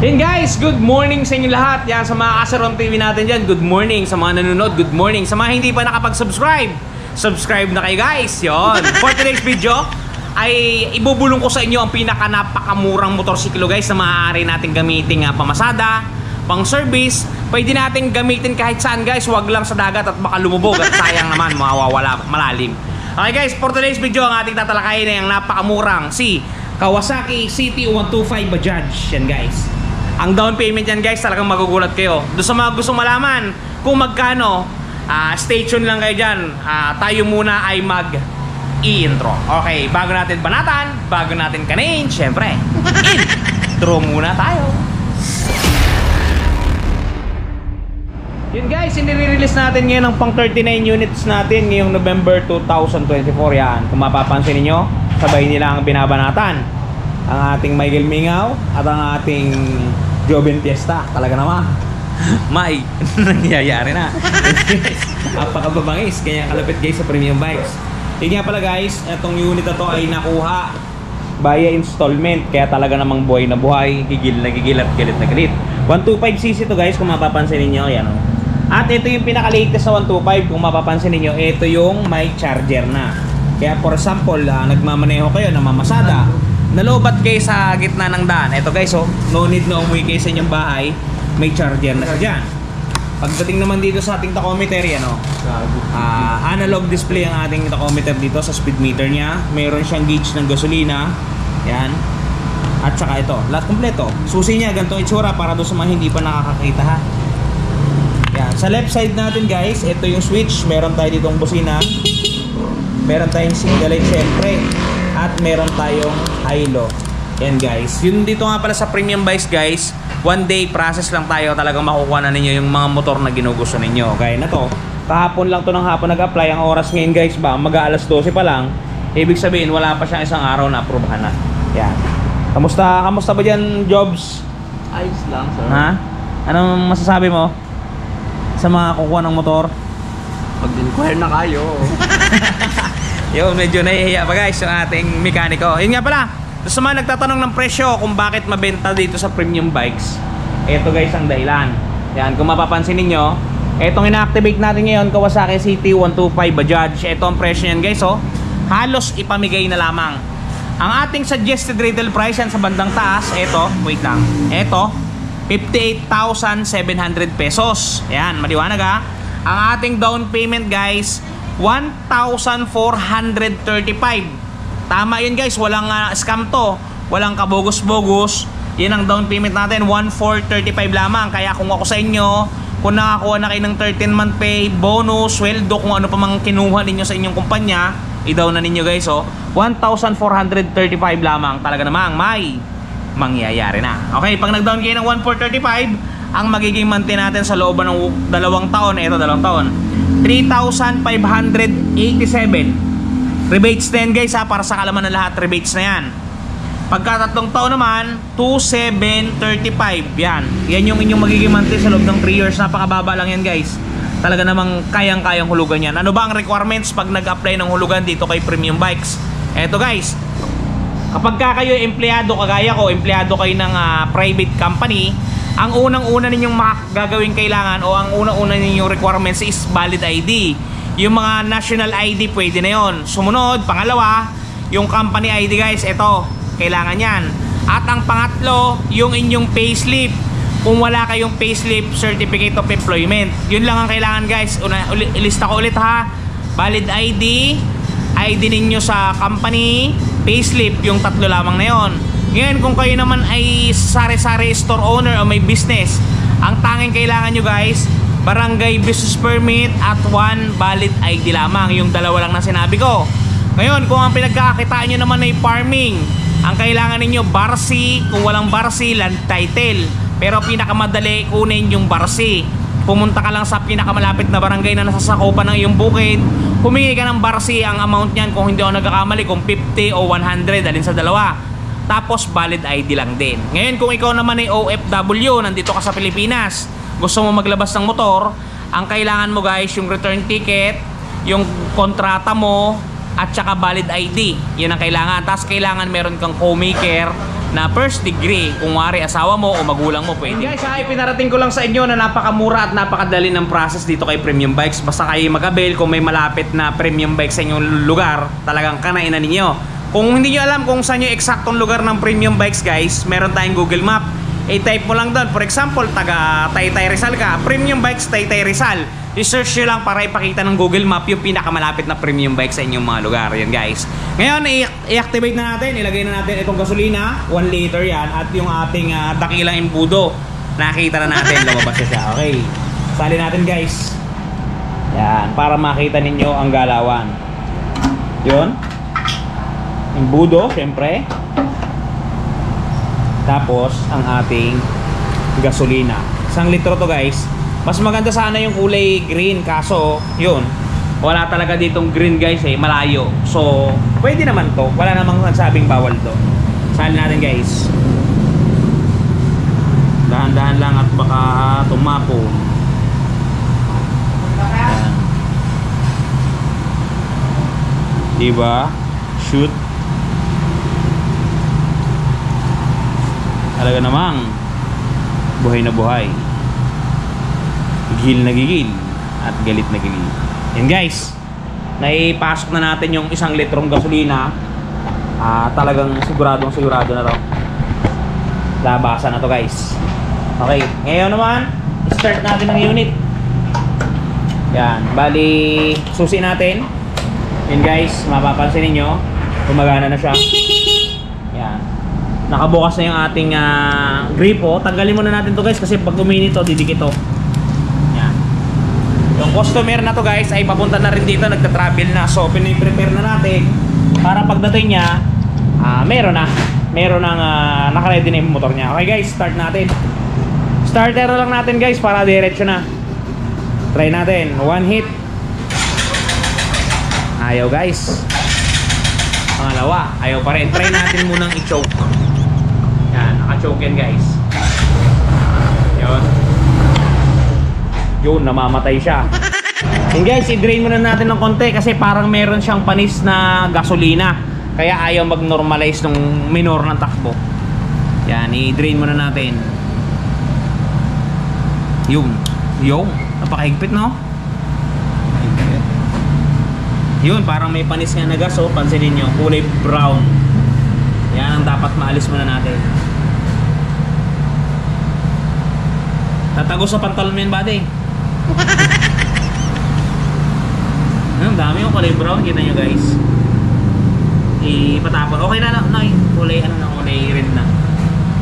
Yun guys, good morning sa inyo lahat. Yan sa mga Kasaron TV natin dyan, good morning. Sa mga nanonood, good morning. Sa mga hindi pa nakapag-subscribe, subscribe na kayo guys. Yun. For today's video ay ibubulong ko sa inyo ang pinaka napakamurang motorsiklo guys na maaari natin gamitin pamasada, pang service. Pwede natin gamitin kahit saan guys, wag lang sa dagat at baka lumubog at sayang naman mawawala malalim. Okay guys, for today's video ang ating tatalakayin ay ang napakamurang si Kawasaki CT125 Bajaj. Yan guys. Ang down payment yan guys, talagang magugulat kayo. Doon sa mga gustong malaman kung magkano, stay tuned lang kayo dyan. Tayo muna ay mag-i-intro. Okay, bago natin banatan, bago natin kanin, syempre, intro muna tayo. Yun guys, inire-release natin ngayon ang pang 39 units natin ngayong November 2024 yan. Kung mapapansin niyo, sabay nila ang binabanatan. Ang ating Michael Mingaw at ang ating Joven Fiesta. Talaga naman may nangyayari na. Apakababangis, kaya kalapit guys sa premium bikes. Yun nga pala guys, itong unit na to ay nakuha via installment. Kaya talaga namang buhay na buhay, gigil na gigil at galit na galit. 125cc to guys, kung mapapansin niyo, yan o. At ito yung pinaka-latest sa 125. Kung mapapansin niyo, ito yung may charger na. Kaya for example, nagmamaneho kayo na mamasada, nalobat kayo sa gitna ng daan. Ito guys, oh, no need na umuwi kayo sa inyong bahay, may charger na siya dyan. Pagdating naman dito sa ating tachometer, yan oh, analog display ang ating tachometer dito sa speed meter niya. Meron siyang gauge ng gasolina, yan. At saka ito, lahat kompleto. Susi niya, ganito itsura para doon sa mga hindi pa nakakakita ha. Yan. Sa left side natin guys, ito yung switch. Meron tayo ditong busina, meron tayong signal light syempre, at meron tayong high-low. Yan guys. Yun dito nga pala sa premium bikes guys, one day process lang tayo, talagang makukuha na ninyo yung mga motor na ginugusto ninyo. Kaya na to, kahapon lang to ng hapon nag-apply. Ang oras ngayon guys ba, mag-aalas 12 pa lang. Ibig sabihin wala pa siyang isang araw na aprubahan na. Yan. Kamusta ba dyan, Jobs? Ayos lang sir. Ha? Anong masasabi mo sa mga kukuha ng motor? Mag-inquire na kayo. Yo, medyo nahihiya pa guys yung ating mekaniko. Yun nga pala, sa mga nagtatanong ng presyo kung bakit mabenta dito sa premium bikes, eto guys ang dahilan. Yan, kung mapapansin niyo, etong ina-activate natin ngayon, Kawasaki CT125 Bajaj. Eto ang presyo niyan guys, oh. Halos ipamigay na lamang. Ang ating suggested retail price yan sa bandang taas, eto, wait lang. Eto, 58,700 pesos. Yan, maliwanag ha. Ang ating down payment guys, 1,435. Tama yun guys, walang scam to, walang kabogos-bogos. Yan ang down payment natin, 1,435 lamang. Kaya kung ako sa inyo, kung nakakuha na kayo ng 13-month pay, bonus, sweldo, kung ano pa mang kinuha ninyo sa inyong kumpanya, i-down na ninyo guys, oh. 1,435 lamang. Talaga namang may mangyayari na. Okay, pag nag-down kayo ng 1,435, ang magiging monthly natin sa loob ng 2 taon, ito 2 taon, 3,587. Rebates na yan guys ha, para sa kalaman ng lahat, rebates na yan. Pagka 3 taon naman, 2,735. Yan yung inyong magiging monthly sa loob ng 3 years. Napakababa lang yan guys. Talaga namang kayang-kayang hulugan yan. Ano ba ang requirements pag nag-apply ng hulugan dito kay Premium Bikes? Eto guys, kapag kayo empleyado, kagaya ko, empleyado kayo ng private company, ang unang-una ninyong gagawin kailangan o ang unang-una ninyong requirements is valid ID. Yung mga national ID pwede na yon. Sumunod, pangalawa, yung company ID guys, ito, kailangan yan. At ang pangatlo, yung inyong payslip. Kung wala kayong payslip, certificate of employment. Yun lang ang kailangan guys. Ilista ko ulit ha. Valid ID, ID ninyo sa company, payslip, yung 3 lamang na yon. Ngayon, kung kayo naman ay sari-sari store owner o may business, ang tanging kailangan nyo guys, barangay business permit at 1 valid ID lamang. Yung 2 lang na sinabi ko. Ngayon, kung ang pinagkakakitaan nyo naman ay farming, ang kailangan ninyo barsi. Kung walang barsi, land title. Pero pinakamadali, kunin yung barsi. Pumunta ka lang sa pinakamalapit na barangay na nasasakupan ng iyong bukid, humingi ka ng barsi. Ang amount niyan, kung hindi ako nagkakamali, kung 50 o 100, alin sa dalawa. Tapos valid ID lang din. Ngayon, kung ikaw naman ay OFW, nandito ka sa Pilipinas, gusto mo maglabas ng motor, ang kailangan mo guys, yung return ticket, yung kontrata mo, at saka valid ID. Yun ang kailangan. Tapos kailangan meron kang co-maker na first degree. Kung wari asawa mo o magulang mo, pwede. And guys, pinarating ko lang sa inyo na napakamura at napakadali ng process dito kay Premium Bikes. Basta kayo mag-avail kung may malapit na Premium Bikes sa inyong lugar, talagang kanain na ninyo. Kung hindi nyo alam kung saan yung eksaktong lugar ng Premium Bikes guys, meron tayong Google Map. I-type mo lang doon. For example, taga Taytay Rizal ka, Premium Bikes Taytay Rizal. I-search nyo lang para ipakita ng Google Map yung pinakamalapit na Premium Bike sa inyong mga lugar. Yan guys. Ngayon, i-activate na natin. Ilagay na natin itong gasolina. 1 liter yan. At yung ating dakilang imbudo. Nakita na natin. Lumabas na siya. Okay. Sali natin guys. Yan. Para makita ninyo ang galawan. Yun. Imbudo, syempre. Tapos, ang ating gasolina. 1 litro to guys. Mas maganda sana yung kulay green, kaso yun, wala talaga ditong green guys eh, malayo. So pwede naman to, wala namang sabing bawal to. Sali natin guys. Dahan-dahan lang at baka tumapo. Diba? Shoot. Talaga namang buhay na buhay, gigil na gigil at galit na galit. Yan guys, naipasok na natin yung 1 litrong gasolina. Talagang sigurado na to. Labasan na to guys. Okay, ngayon naman start natin ang unit. Yan, bali susi natin. Yan guys, mapapansin niyo gumagana na siya. Yan, nakabukas na yung ating gripo. Tanggalin muna natin to guys kasi pag uminit to, didikit to. Yan. Yung customer na to guys ay papunta na rin dito, nagta-travel na. So piniprepare na natin para pagdating niya, meron nang naka-ready na yung motor niya. Okay guys, start natin. Starter lang natin guys para diretso na. Try natin, 1 hit. Ayaw guys. Pangalawa, ayaw pa rin. Try natin munang i-choke. Yan, naka-choke yan guys. Yun, namamatay siya. And guys, i-drain muna natin ng konti kasi parang meron siyang panis na gasolina. Kaya ayaw mag-normalize ng minor ng takbo. Yan, i-drain muna natin. Yung, napakahigpit no? Yun, parang may panis nga na gas, oh. Pansinin nyo, kulay brown. Yan ang dapat maalis muna natin. Tatago sa pantalon mo yun, buddy. Ang dami yung kulay brown, kita nyo guys. Ipatapon. Okay na, no, kulay, kulay red na.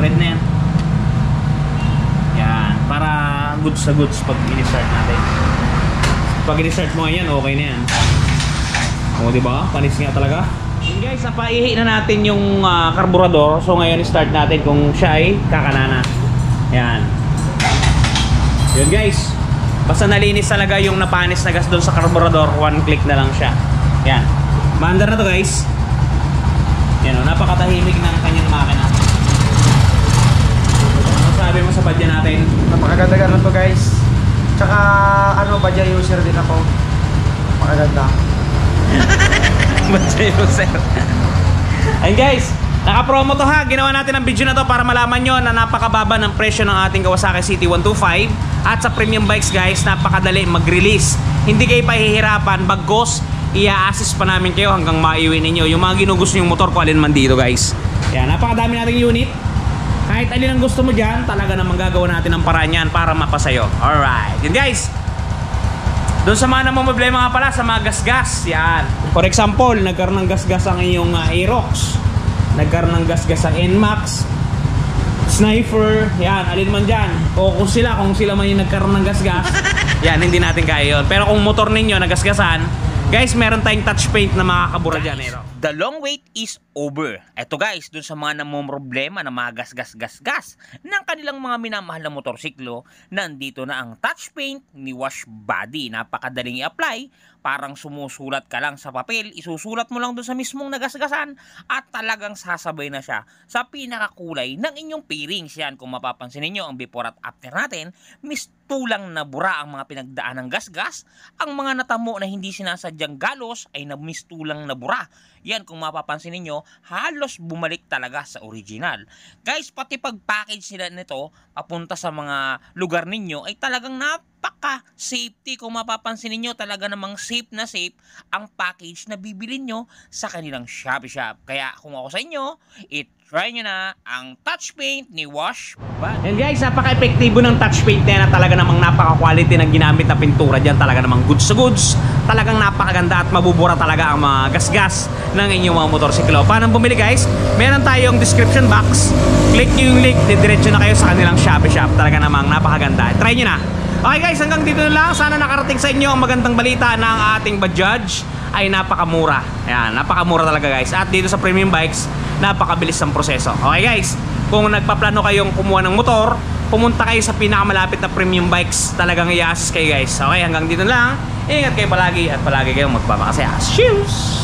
Red na yan. Yan, para goods sa goods pag i-start natin. Pag i-start mo yan, okay na yan. O diba? Panis nga talaga. And guys, napaihi na natin yung karburador. So ngayon start natin kung siya ay kakanana. Yan. Yun guys. Basta nalinis talaga yung napanis na gas doon sa karburador, 1 click na lang siya. Yan. Maandar na to guys. Yan o, napakatahimik ng kanyang makina. Ano sabi mo sa badya natin? Napakaganda na to guys. Tsaka badya user din ako. Napakaganda. Sir. Ayun guys, naka-promo to ha. Ginawa natin ang video na to para malaman nyo na napakababa ng presyo ng ating Kawasaki CT125. At sa Premium Bikes guys, napakadali mag-release. Hindi kayo pahihirapan, bagkos i-assist pa namin kayo hanggang maiuwi ninyo yung mga ginugusto yung motor ko alin man dito guys. Yan, napakadami nating unit. Kahit alin ang gusto mo dyan, talaga namang gagawa natin ang paraan yan para mapasayo. Alright, yun guys. Doon sa mga namumblema nga pala sa mga gasgas, yan. For example, nagkaroon ng gasgas ang iyong Aerox. Nagkaroon ng gasgas ang NMAX, Sniper, yan, alin man dyan. O kung sila man yung nagkaroon ng gasgas, yan, hindi natin kaya yun. Pero kung motor ninyo nagasgasan, guys, meron tayong touch paint na makakabura dyan. The long wait is over. Eto guys, dun sa mga namumroblema na mga gas ng kanilang mga minamahal na motorsiklo, nandito na ang touch paint ni Wash Body. Napakadaling i-apply, parang sumusulat ka lang sa papel, isusulat mo lang dun sa mismong nagasgasan at talagang sasabay na siya sa pinakakulay ng inyong pairings. Yan, kung mapapansin niyo ang before at after natin, mistulang nabura ang mga pinagdaan ng gasgas, ang mga natamo na hindi sinasadyang galos ay namistulang nabura. Yan, kung mapapansin ninyo, halos bumalik talaga sa original. Guys, pati pag-package nila nito papunta sa mga lugar ninyo ay talagang napaka-safety. Kung mapapansin ninyo, talaga namang safe na safe ang package na bibili nyo sa kanilang Shopee Shop. Kaya kung ako sa inyo, try nyo na ang touch paint ni Wash Buddy. And guys, napaka-epektibo ng touch paint na yan, talaga namang napaka-quality ng ginamit na pintura dyan. Talaga namang goods to goods. Talagang napakaganda at mabubura talaga ang mga gasgas ng inyong mga motorsiklo. Paano bumili guys? Meron tayong description box. Click nyo yung link, didiretso na kayo sa kanilang Shopee Shop. Talaga namang napakaganda. Try nyo na. Okay guys, hanggang dito na lang. Sana nakarating sa inyo ang magandang balita ng ating Bajaj ay napakamura. Ayan, napakamura talaga guys. At dito sa premium bikes, napakabilis ng proseso. Okay guys, kung nagpaplano kayong kumuha ng motor, pumunta kayo sa pinakamalapit na premium bikes. Talagang i-assist kayo guys. Okay, hanggang dito na lang. Ingat kayo palagi at palagi kayong magpapakasaya. Cheers!